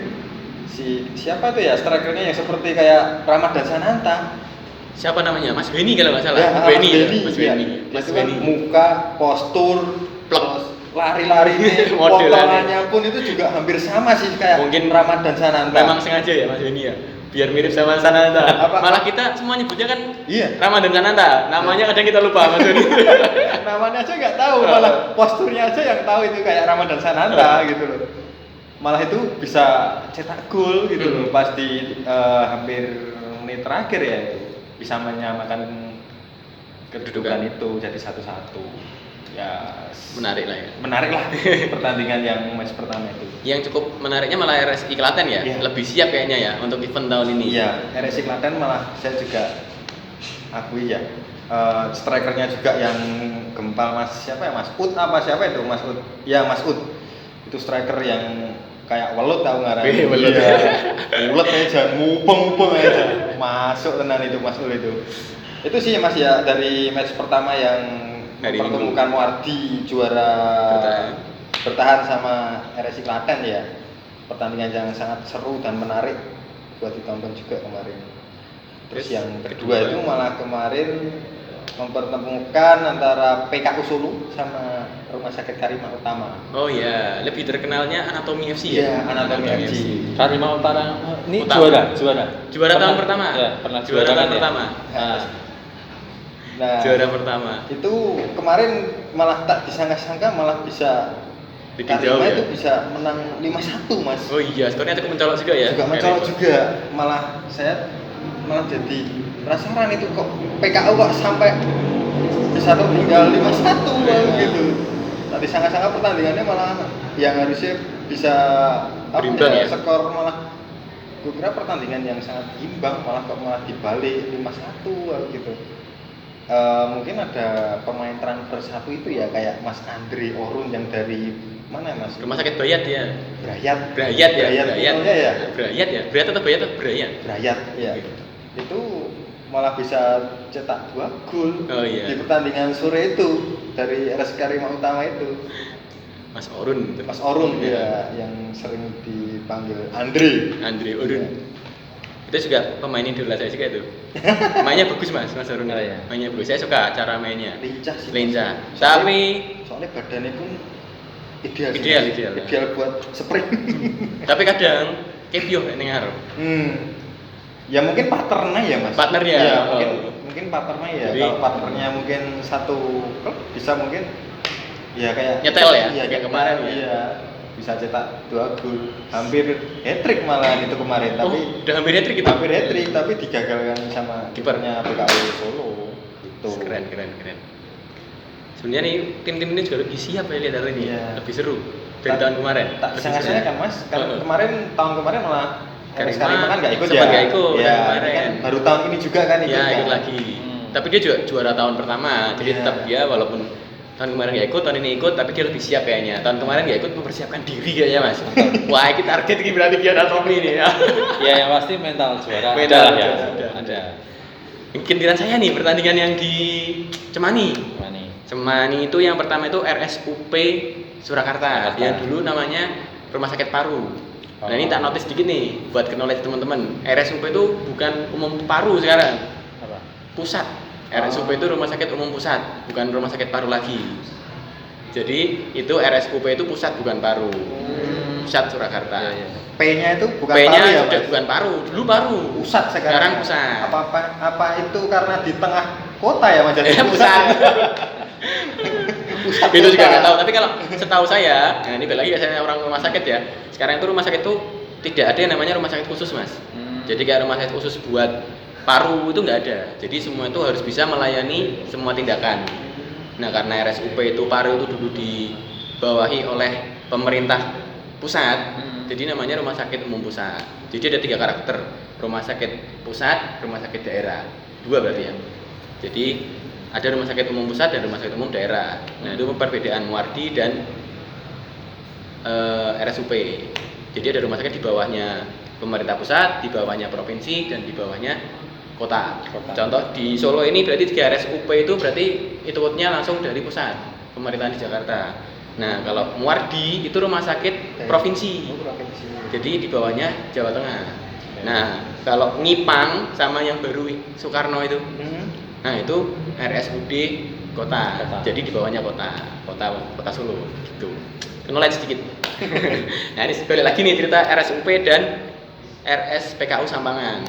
siapa itu ya strikernya yang seperti kayak Ramadan Sananta. Siapa namanya? Mas Beni kalau nggak salah. Ya, Mas Beni. Beni, Mas iya. Beni. Mas Itu kan Beni. muka, postur, Plek. terus lari-lari Modelannya. potongannya pun itu juga hampir sama sih kayak Mungkin Ramadan Sananta. Memang sengaja ya Mas Beni ya. Biar mirip sama Sananta. Apa? Malah kita semua nyebutnya kan Iya. Ramadan Sananta. Namanya kadang kita lupa Mas Beni. Namanya aja nggak tahu, malah posturnya aja yang tahu itu kayak Ramadan Sananta gitu loh. Malah itu bisa cetak gol gitu loh pas di hampir menit terakhir ya bisa menyamakan kedudukan itu jadi 1-1. Ya Menarik lah ya. menarik lah pertandingan yang match pertama itu. Yang cukup menariknya malah RSI Klaten ya. Iya. Lebih siap kayaknya ya untuk event tahun ini. Iya, RSI Klaten malah saya juga akui ya. Strikernya juga yang gempal siapa ya Mas Ud apa siapa itu Mas Ud? Ya Mas Ud. Itu striker yang kayak welut tahu nggak? Wih, welut. Welut aja, mupeng-mupeng aja. Masuk tenan itu Mas Ud itu. Itu sih Mas ya dari match pertama yang Hari mempertemukan Muardi juara bertahan sama RSI Klaten ya. Pertandingan yang sangat seru dan menarik buat ditonton juga kemarin. Terus yang kedua itu malah kemarin mempertemukan antara PKU Solo sama Rumah Sakit Karima Utama. Oh iya, lebih terkenalnya Anatomi FC Iya, Anatomi FC. Karima Utara ini Utama. juara. Juara tahun pertama. Ya, pernah Juara juara tahun kan ya? pertama. Nah, Juara pertama. itu kemarin malah tak disangka-sangka malah bisa Bikin jauh Karima ya. itu bisa menang 5-1 Mas. Oh iya, skornya cukup mencolok juga ya. Juga mencolok juga. Malah saya malah jadi penasaran itu kok PKU kok sampai bisa tertinggal 5-1 gitu. Tadi sangat-sangat pertandingannya malah yang harusnya bisa Berimbang ya? skor malah gue kira pertandingan yang sangat imbang malah kok malah dibalik 5-1 gitu. Mungkin ada pemain transfer satu itu ya kayak Mas Andre Orun yang dari mana Mas? Rumah sakit Bayat ya. Brayat. Brayat ya. Brayat. Betul ya? Brayat ya. Brayat atau Bayat atau Brayat? Brayat ya. Itu malah bisa cetak 2 gol Oh iya. di pertandingan sore itu dari RS Karima Utama itu. Mas Orun. Mas Orun ya yang sering dipanggil Andre. Andre Orun. Iya. Itu juga pemain idola saya juga itu. Mainnya bagus Mas Orun. Oh, iya. Mainnya bagus. Saya suka cara mainnya. Lincah sih. Lincah. Soalnya- Tapi soalnya badannya pun ideal sih, Ideal, Mas. ideal. Ideal buat sprint. tapi kadang kepio ning ngarep. Ya mungkin partnernya ya Mas. Partnernya, Ya, oh. mungkin partnernya ya. Jadi- Kalau partnernya mungkin satu klub bisa mungkin ya kayak Nyetel ya, Iya, kayak kemarin ya. Iya. Bisa cetak 2 gol. Hampir hat-trick malah itu kemarin, tapi Oh, udah hampir hat-trick kita. hampir hat-trick tapi digagalkan sama Kiper. kipernya PKU Solo. Gitu. Keren. Sebenarnya nih tim-tim ini juga lebih siap ya lihat hari ini. Iya. Lebih seru dari tahun kemarin. Tak Lebih sangat-sangat seru. kan Mas, kan Heeh. tahun kemarin malah Karima Karima kan nggak ikut sempat ya. nggak ikut Ya, tahun ini kemarin. kan baru tahun ini juga kan ikut Ya, kan. ikut lagi. Tapi dia juga juara tahun pertama. Jadi Iya. tetap dia walaupun tahun kemarin nggak ikut, tahun ini ikut, tapi dia lebih siap kayaknya. Tahun kemarin nggak ikut mempersiapkan diri kayaknya Mas. Wah, ini target ini berarti dia Anatomi ini ya. Ya yang pasti mental juara. Mental ada lah ya. juara, Ada. Giliran saya nih pertandingan yang di Cemani. Gimana nih? Cemani itu yang pertama itu RSUP Surakarta. Surakarta. Yang dulu namanya Rumah Sakit Paru. Nah ini tak notice dikit nih buat knowledge teman-teman. RSUP itu bukan umum paru sekarang, Apa? pusat. RSUP itu Rumah Sakit Umum Pusat, bukan Rumah Sakit Paru lagi. Jadi itu RSUP itu pusat bukan paru. Pusat Surakarta. Iya, iya. P-nya itu bukan P-nya paru ya, sudah Mas? bukan paru, dulu paru. Pusat sekarang. Sekarang pusat. Apa itu karena di tengah kota ya Mas? Jadi Ya, pusat. Pusat Itu juga kota. nggak tahu. Tapi kalau setahu saya, nah ini balik lagi ya saya orang rumah sakit ya. Sekarang itu rumah sakit itu tidak ada yang namanya rumah sakit khusus Mas. Jadi kayak rumah sakit khusus buat paru itu nggak ada. Jadi semua itu harus bisa melayani semua tindakan. Nah karena RSUP itu paru itu dulu dibawahi oleh pemerintah pusat, jadi namanya rumah sakit umum pusat. Jadi ada 3 karakter, rumah sakit pusat, rumah sakit daerah, 2 berarti ya. Jadi ada rumah sakit umum pusat dan rumah sakit umum daerah. Nah itu perbedaan Muardi dan RSUP. Jadi ada rumah sakit di bawahnya pemerintah pusat, di bawahnya provinsi, dan di bawahnya kota. Contoh di Solo ini berarti 3 RSUP itu berarti hitutnya langsung dari pusat pemerintahan di Jakarta. Nah kalau Muardi itu rumah sakit provinsi, Provinsi. jadi di bawahnya Jawa Tengah. Nah kalau Ngipang sama yang baru Soekarno itu, nah itu RSUD kota. Jadi di bawahnya kota Solo gitu. Knowledge sedikit. Nah ini balik lagi nih cerita RSUP dan RSPKU Sampangan.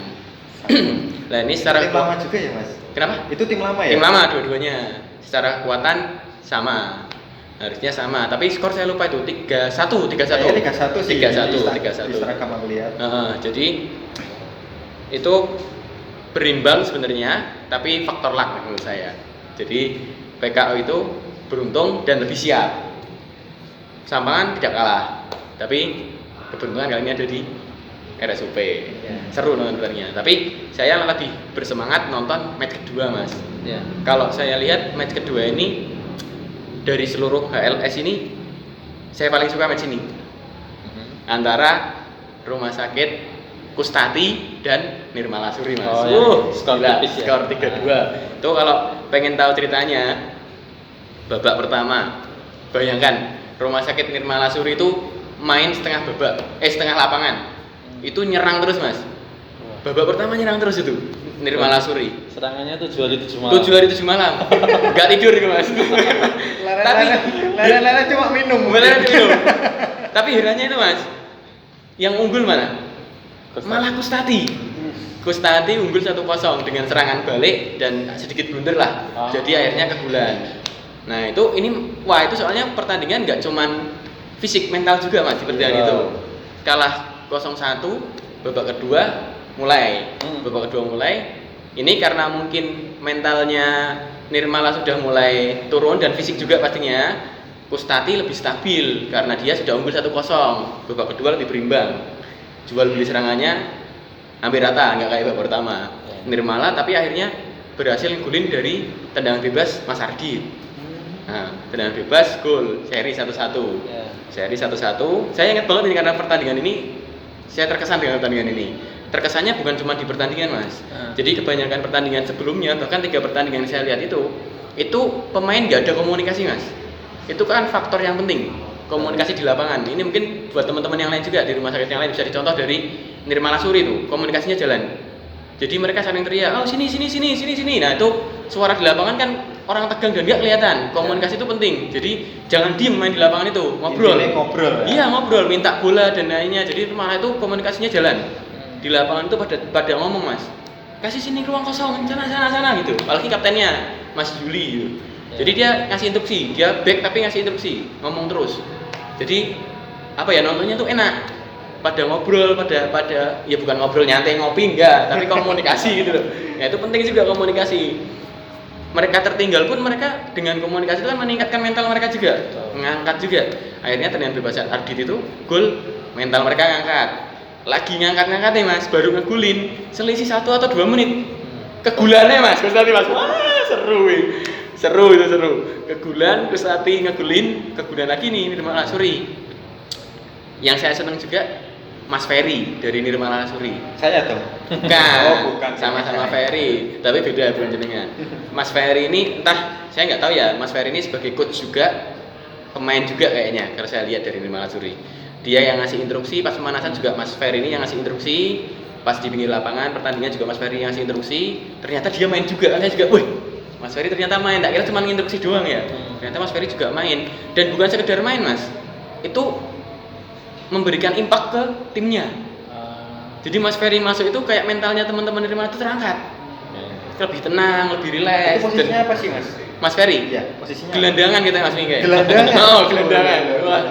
Nah ini secara tim lama juga ya Mas? Kenapa? Itu tim lama ya? Tim lama dua-duanya. Secara kekuatan sama. Harusnya sama, tapi skor saya lupa itu 3-1. Kayaknya 3-1 sih. 3-1. Di seragam aku lihat. Jadi itu berimbang sebenarnya, tapi faktor luck menurut saya. Jadi PKO itu beruntung dan lebih siap. Sampangan tidak kalah, tapi keberuntungan kali ini ada di RSUP. Seru nonton pertandingannya. Tapi saya lebih bersemangat nonton match kedua, Mas. Ya. Kalau saya lihat match kedua ini dari seluruh HLS ini saya paling suka match ini. Antara Rumah Sakit Kustati dan Nirmala Suri, Mas. Oh, ya. Skor Gila, tipis ya. skor 3-2. Itu kalau pengen tahu ceritanya, babak pertama, bayangkan Rumah Sakit Nirmala Suri itu main setengah lapangan. Itu nyerang terus, Mas. Babak pertama nyerang terus itu. Nirmala Suri. Serangannya 7 hari 7 malam. 7 hari 7 malam. Enggak tidur gitu, Mas. Leren cuma minum. Tapi herannya itu, Mas. Yang unggul mana? Malah Kustati. Kustati unggul 1-0 dengan serangan balik dan sedikit blunder lah. Jadi akhirnya kegulan. Nah, itu soalnya pertandingan enggak cuman fisik, mental juga, Mas, di pertandingan itu. Kalah 0-1, babak kedua mulai. Ini karena mungkin mentalnya Nirmala sudah mulai turun dan fisik juga pastinya. Kustati lebih stabil karena dia sudah unggul 1-0. Babak kedua lebih berimbang. Jual beli serangannya hampir rata, nggak kayak babak pertama. Nirmala tapi akhirnya berhasil ngulin dari tendangan bebas Mas Ardi. Nah, tendangan bebas gol, seri 1-1. Seri 1-1. Saya ingat banget ini karena pertandingan ini saya terkesan dengan pertandingan ini. Terkesannya bukan cuma di pertandingan, Mas. Jadi kebanyakan pertandingan sebelumnya, bahkan 3 pertandingan yang saya lihat itu pemain nggak ada komunikasi, Mas. Itu kan faktor yang penting, komunikasi di lapangan. Ini mungkin buat teman-teman yang lain juga di rumah sakit yang lain bisa dicontoh dari Nirmala Suri itu, komunikasinya jalan. Jadi mereka saling teriak, oh sini. Nah itu suara di lapangan kan orang tegang dan nggak kelihatan. Komunikasi itu penting. Jadi jangan diem main di lapangan itu, ngobrol. Ngobrol. Iya ngobrol, minta bola dan lainnya. Jadi malah itu komunikasinya jalan. Di lapangan itu pada ngomong, Mas, kasih sini ruang kosong, sana gitu. Apalagi kaptennya Mas Juli gitu. Jadi dia ngasih instruksi, dia back tapi ngasih instruksi, ngomong terus. Jadi nontonnya tuh enak. Pada ngobrol, pada ya bukan ngobrol nyantai ngopi enggak, tapi komunikasi gitu loh. Ya itu penting juga komunikasi. Mereka tertinggal pun mereka dengan komunikasi itu kan meningkatkan mental mereka juga, mengangkat juga. Akhirnya tendangan bebas Ardit itu gol, mental mereka ngangkat. Lagi ngangkat nih, Mas, baru ngegulin selisih 1 atau 2 menit. Kegulannya, Mas, Kustati, Mas. Wah, seru. Kegulan, Kustati ngegulin, kegulan lagi nih Nirmala Suri. Yang saya senang juga Mas Ferry dari Nirmala Suri. Saya dong. Bukan. Sama-sama Ferry, tapi beda bukan jenengan. Mas Ferry ini entah saya nggak tahu ya, Mas Ferry ini sebagai coach juga, pemain juga kayaknya kalau saya lihat dari Nirmala Suri. Dia yang ngasih instruksi pas pemanasan juga Mas Ferry ini yang ngasih instruksi, pas di pinggir lapangan pertandingan juga Mas Ferry yang ngasih instruksi. Ternyata dia main juga, saya juga, wih, Mas Ferry ternyata main. Tak kira cuma instruksi doang ya. Ternyata Mas Ferry juga main dan bukan sekedar main, Mas. Itu memberikan impact ke timnya. Jadi Mas Ferry masuk itu kayak mentalnya teman-teman dari mana itu terangkat. Lebih tenang, lebih rileks. Itu posisinya apa sih, Mas? Mas Ferry? Iya, posisinya. Gelandangan kita Mas Mingga. Gelandangan. Gelandangan. Wah,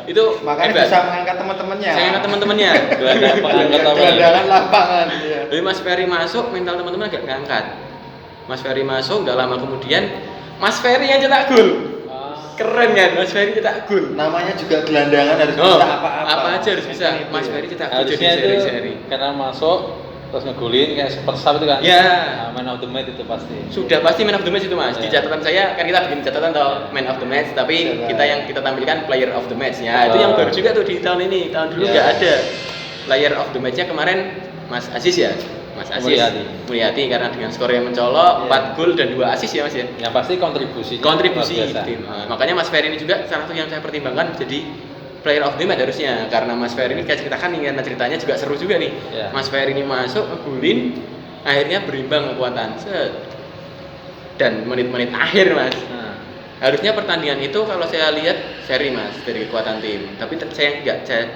itu makanya hebat. bisa mengangkat teman-temannya. Saya angkat teman-temannya. Gelandangan lapangan. Iya. Jadi Mas Ferry masuk, mental teman-teman agak ngangkat. Mas Ferry masuk, nggak lama kemudian Mas Ferry yang cetak gol. Keren kan, Mas Ferry cetak gol. Namanya juga gelandangan harus bisa apa-apa. Apa aja harus bisa. Mas Ferry cetak gol Harusnya jadi itu seri-seri. karena masuk terus ngegolin kayak super sub itu kan. Ya. Man of the match itu pasti. Sudah pasti man of the match itu, Mas. Di catatan saya kan kita bikin catatan toh man of the match, tapi yang kita tampilkan player of the match ya. Itu yang baru juga tuh di tahun ini. Tahun dulu nggak ada. Player of the match-nya kemarin Mas Aziz ya. Mas Aziz Mulyati karena dengan skor yang mencolok 4 gol dan 2 assist ya, Mas ya. Yang pasti kontribusi tim. Makanya Mas Ferry ini juga salah satu yang saya pertimbangkan jadi player of the match harusnya, karena Mas Ferry ini kayak ceritakan nih, karena ceritanya juga seru juga nih. Mas Ferry ini masuk ngegulin, akhirnya berimbang kekuatan. Dan menit-menit akhir, Mas. Harusnya pertandingan itu kalau saya lihat seri, Mas, dari kekuatan tim. Tapi saya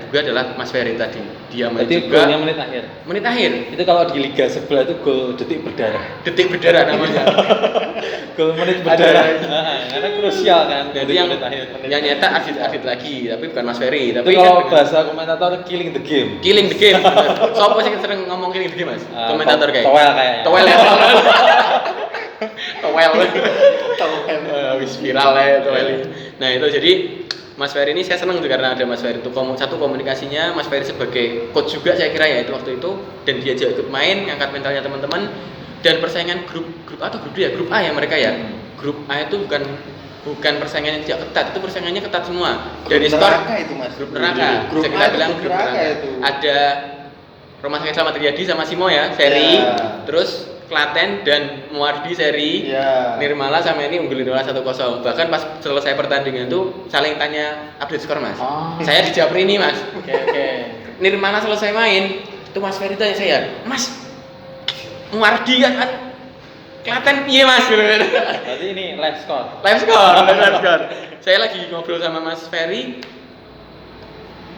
duga adalah Mas Ferry tadi. Dia main juga. Golnya menit akhir. Menit akhir. Itu kalau di liga sebelah itu gol detik berdarah. Detik berdarah namanya. Gol menit berdarah. Karena krusial kan. Jadi yang nyetak Adit lagi, tapi bukan Mas Ferry. Tapi itu kalau bahasa komentator killing the game. Killing the game. Sopo sih sering ngomong killing the game, Mas? Komentator kayak. Towel kayaknya. Towel ya. Towel. Wis viral ya Towel. Nah, itu jadi Mas Ferry ini saya senang tuh karena ada Mas Ferry itu satu komunikasinya, Mas Ferry sebagai coach juga saya kira ya itu waktu itu, dan dia juga ikut main ngangkat mentalnya teman-teman, dan persaingan grup A atau grup D ya, grup A ya mereka ya. Grup A itu bukan persaingannya tidak ketat, itu persaingannya ketat semua. Dari skor itu, Mas. Grup neraka. Grup Kita bilang grup neraka itu. Ada Rumah Sakit Slamet Riyadi sama Simo ya, seri. Terus Klaten dan Muardi seri. Nirmala sama ini unggul Nirmala 1-0. Bahkan pas selesai pertandingan tuh saling tanya update skor, Mas. Saya di Japri ini, Mas. Oke. Nirmala selesai main, itu Mas Ferry tanya saya, "Mas, Muardi kan Klaten piye Mas gitu kan. Berarti ini live score. Live score. Saya lagi ngobrol sama Mas Ferry,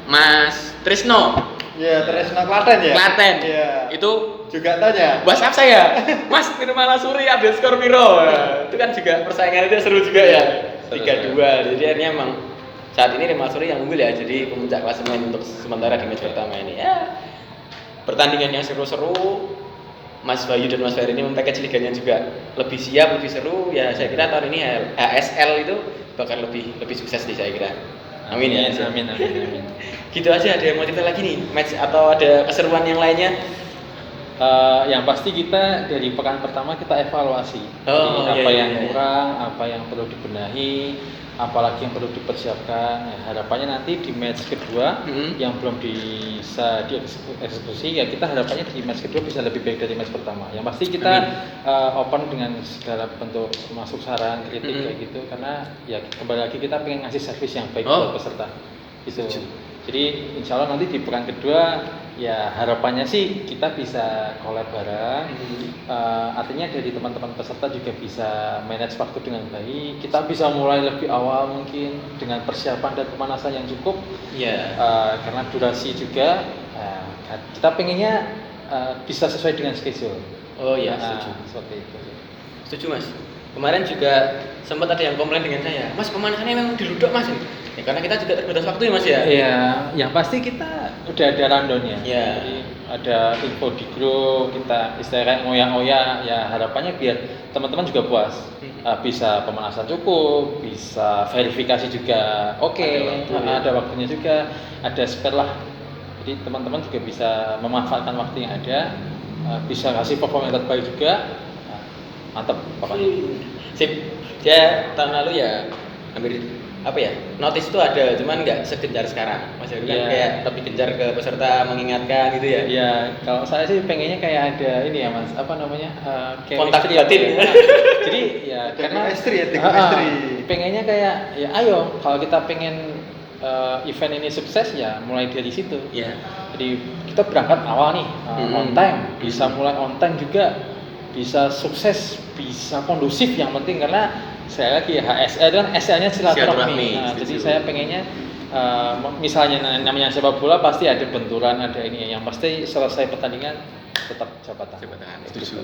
Mas Trisno. Ya, Tresna Klaten ya. Klaten. Iya. Itu Juga tanya. WhatsApp saya. Mas Nirmala Suri update skor piro. Nah, itu kan juga persaingan itu seru juga ya. 3-2. Jadi akhirnya emang saat ini Nirmala Suri yang unggul ya. Jadi pemuncak klasemen untuk sementara di match pertama ini. Ya. Pertandingan yang seru-seru. Mas Bayu dan Mas Ferry ini mempackage liganya juga lebih siap, lebih seru. Ya saya kira tahun ini ASL itu bakal lebih sukses nih saya kira. Amin ya. Amin. Gitu aja, ada yang mau cerita lagi nih match atau ada keseruan yang lainnya? Yang pasti kita dari pekan pertama kita evaluasi. Oh, Jadi, apa iya, yang iya. kurang, apa yang perlu dibenahi, apalagi yang perlu dipersiapkan. Ya, harapannya nanti di match kedua yang belum bisa dieksekusi, ya kita harapannya di match kedua bisa lebih baik dari match pertama. Yang pasti kita open dengan segala bentuk masuk saran, kritik kayak gitu, karena ya kembali lagi kita pengen ngasih servis yang baik buat peserta. Gitu. Jadi insya Allah nanti di pekan kedua ya harapannya sih kita bisa collab bareng. Artinya dari teman-teman peserta juga bisa manage waktu dengan baik. Kita bisa mulai lebih awal mungkin dengan persiapan dan pemanasan yang cukup. Iya. Karena durasi juga kita pengennya bisa sesuai dengan schedule. Oh iya, setuju. Seperti itu. Setuju Mas. Kemarin juga sempat ada yang komplain dengan saya, Mas pemanasannya memang diludok Mas. Ya karena kita juga terbatas waktu ya Mas ya. Iya, yang pasti kita udah ada rundownnya. Iya. Jadi ada info di grup, kita istilahnya ngoyak-ngoyak, ya harapannya biar teman-teman juga puas. Bisa pemanasan cukup, bisa verifikasi juga oke, ada waktunya juga, ada spare lah. Jadi teman-teman juga bisa memanfaatkan waktu yang ada, bisa kasih performa yang terbaik juga. Mantap pokoknya. Sip. Dia tahun lalu ya hampir notice itu ada, cuman nggak segencar sekarang. Mas Heru kan kayak lebih gencar ke peserta, mengingatkan gitu ya. Iya, kalau saya sih pengennya kayak ada ini ya Mas, kayak kontak batin. Jadi ya karena chemistry. Pengennya kayak ya ayo kalau kita pengen event ini sukses ya mulai dari situ. Iya. Jadi kita berangkat awal nih on time, bisa mulai on time juga, bisa sukses, bisa kondusif yang penting karena saya lagi HSL itu kan SL-nya silaturahmi. Jadi saya pengennya misalnya namanya sepak bola pasti ada benturan, ada ini yang pasti selesai pertandingan tetap jabatan. Setuju.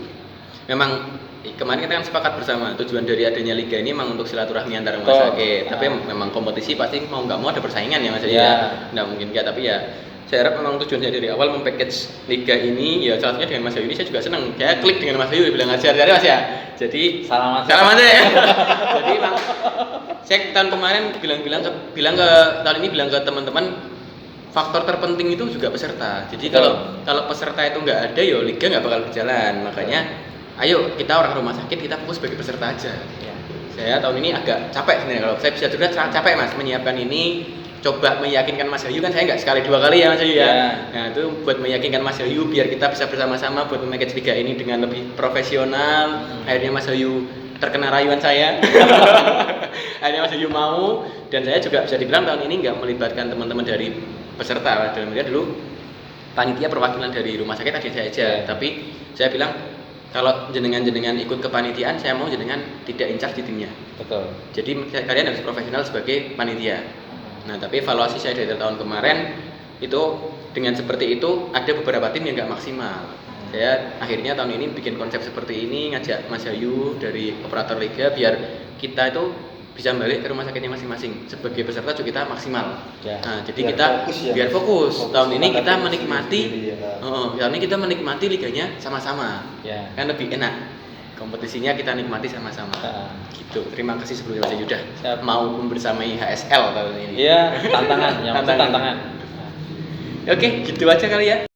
Memang kemarin kita kan sepakat bersama tujuan dari adanya liga ini memang untuk silaturahmi antar rumah sakit. Tapi memang kompetisi pasti mau nggak mau ada persaingan ya Mas ya. Nggak mungkin nggak, tapi ya saya harap memang tujuannya dari awal mempackage liga ini ya salah satunya dengan Mas Ayu ini saya juga senang. Saya klik dengan Mas Ayu bilang aja Mas ya. Jadi salam aja ya. Jadi Bang, saya tahun kemarin bilang ke teman-teman faktor terpenting itu juga peserta. Jadi kalau peserta itu nggak ada ya liga nggak bakal berjalan. Makanya ayo kita orang rumah sakit kita fokus sebagai peserta aja. Saya tahun ini agak capek sebenarnya, kalau saya bisa juga capek Mas menyiapkan ini. Coba meyakinkan Mas Ayu, kan saya nggak sekali dua kali ya Mas Ayu ya. Nah itu buat meyakinkan Mas Ayu biar kita bisa bersama-sama buat memanage liga ini dengan lebih profesional. Akhirnya Mas Ayu terkena rayuan saya. Akhirnya Mas Ayu mau, dan saya juga bisa dibilang tahun ini nggak melibatkan teman-teman dari peserta. Dalam artian dulu panitia perwakilan dari rumah sakit tadi saya aja, tapi saya bilang kalau jenengan ikut kepanitiaan, saya mau jenengan tidak in charge di timnya. Betul. Jadi kalian harus profesional sebagai panitia. Nah, tapi evaluasi saya dari tahun kemarin itu dengan seperti itu ada beberapa tim yang nggak maksimal. Saya akhirnya tahun ini bikin konsep seperti ini, ngajak Mas Ayu dari operator liga biar kita itu bisa balik ke rumah sakitnya masing-masing. Sebagai peserta juga kita maksimal. Nah, jadi biar kita biar fokus. Tahun ini kita menikmati, tahun ini kita menikmati liganya sama-sama. Kan lebih enak. Kompetisinya kita nikmati sama-sama. Gitu. Terima kasih sebelumnya Mas Yuda mau membersamai HSL tahun ini. Iya, tantangan. Oke, gitu aja kali ya.